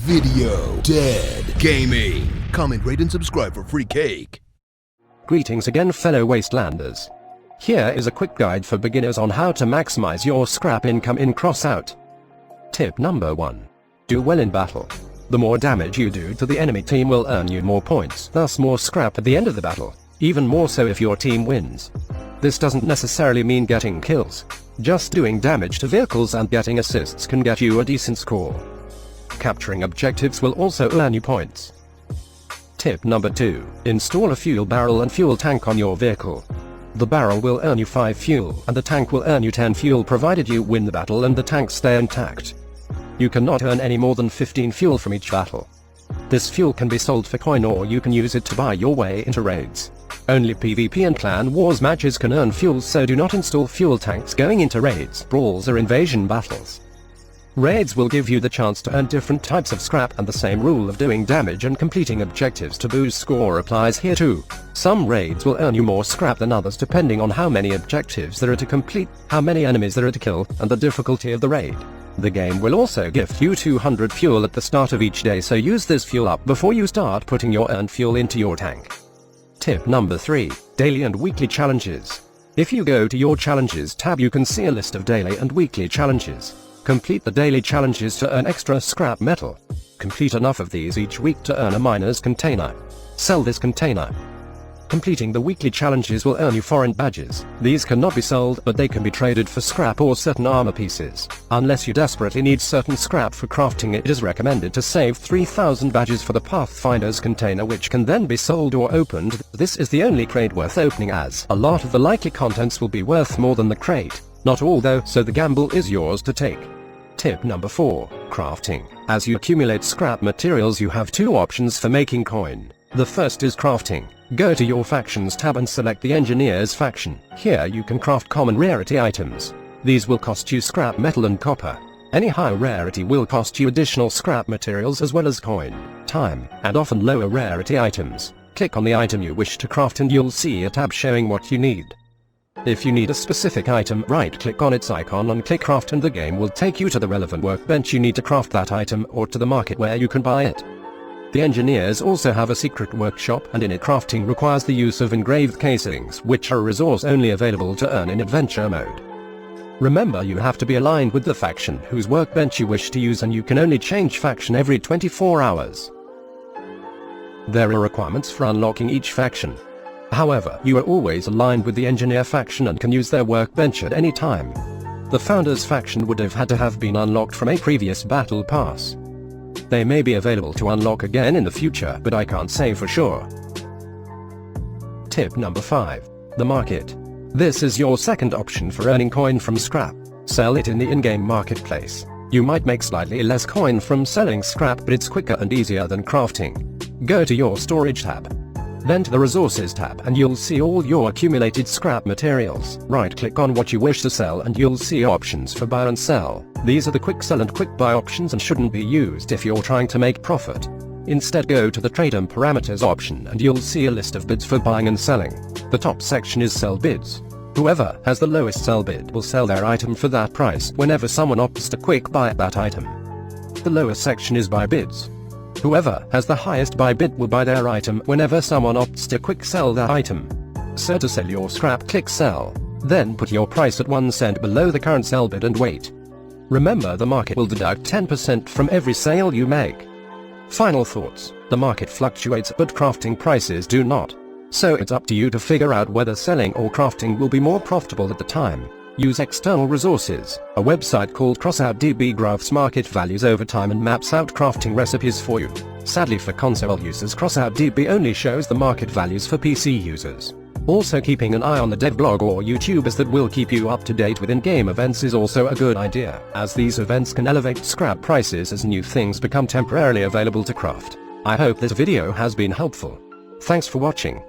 Video Dead Gaming. Comment, rate, and subscribe for free cake. Greetings again, fellow wastelanders. Here is a quick guide for beginners on how to maximize your scrap income in Crossout. Tip number 1. Do well in battle. The more damage you do to the enemy team will earn you more points, thus more scrap at the end of the battle, even more so if your team wins. This doesn't necessarily mean getting kills. Just doing damage to vehicles and getting assists can get you a decent score. Capturing objectives will also earn you points. Tip number 2. Install a fuel barrel and fuel tank on your vehicle. The barrel will earn you 5 fuel and the tank will earn you 10 fuel provided you win the battle and the tanks stay intact. You cannot earn any more than 15 fuel from each battle. This fuel can be sold for coin or you can use it to buy your way into raids. Only PvP and clan wars matches can earn fuel, so do not install fuel tanks going into raids, brawls or invasion battles. Raids will give you the chance to earn different types of scrap, and the same rule of doing damage and completing objectives to boost score applies here too. Some raids will earn you more scrap than others depending on how many objectives there are to complete, how many enemies there are to kill, and the difficulty of the raid. The game will also gift you 200 fuel at the start of each day, so use this fuel up before you start putting your earned fuel into your tank. Tip number 3. Daily and weekly challenges. If you go to your challenges tab, you can see a list of daily and weekly challenges. Complete the daily challenges to earn extra scrap metal. Complete enough of these each week to earn a miner's container. Sell this container. Completing the weekly challenges will earn you foreign badges. These cannot be sold, but they can be traded for scrap or certain armor pieces. Unless you desperately need certain scrap for crafting, it is recommended to save 3,000 badges for the Pathfinder's container, which can then be sold or opened. This is the only crate worth opening, as a lot of the likely contents will be worth more than the crate. Not all though, so the gamble is yours to take. Tip number 4. Crafting. As you accumulate scrap materials, you have 2 options for making coin. The first is crafting. Go to your factions tab and select the engineer's faction. Here you can craft common rarity items. These will cost you scrap metal and copper. Any high rarity will cost you additional scrap materials as well as coin, time, and often lower rarity items. Click on the item you wish to craft and you'll see a tab showing what you need. If you need a specific item, right-click on its icon and click craft, and the game will take you to the relevant workbench you need to craft that item, or to the market where you can buy it. The engineers also have a secret workshop, and in it crafting requires the use of engraved casings, which are a resource only available to earn in adventure mode. Remember, you have to be aligned with the faction whose workbench you wish to use, and you can only change faction every 24 hours. There are requirements for unlocking each faction. However, you are always aligned with the engineer faction and can use their workbench at any time. The founders faction would have had to have been unlocked from a previous battle pass. They may be available to unlock again in the future, but I can't say for sure. Tip number 5. The market. This is your second option for earning coin from scrap. Sell it in the in-game marketplace. You might make slightly less coin from selling scrap, but it's quicker and easier than crafting. Go to your storage tab. Then to the resources tab and you'll see all your accumulated scrap materials. Right-click on what you wish to sell and you'll see options for buy and sell. These are the quick sell and quick buy options and shouldn't be used if you're trying to make profit. Instead, go to the trade and parameters option and you'll see a list of bids for buying and selling. The top section is sell bids. Whoever has the lowest sell bid will sell their item for that price whenever someone opts to quick buy that item. The lower section is buy bids. Whoever has the highest buy bid will buy their item whenever someone opts to quick sell that item. So to sell your scrap, click sell. Then put your price at 1 cent below the current sell bid and wait. Remember, the market will deduct 10% from every sale you make. Final thoughts. The market fluctuates, but crafting prices do not. So it's up to you to figure out whether selling or crafting will be more profitable at the time. Use external resources. A website called Crossout DB graphs market values over time and maps out crafting recipes for you. Sadly for console users, Crossout DB only shows the market values for PC users. Also, keeping an eye on the dev blog or YouTubers that will keep you up to date with in-game events is also a good idea, as these events can elevate scrap prices as new things become temporarily available to craft. I hope this video has been helpful. Thanks for watching.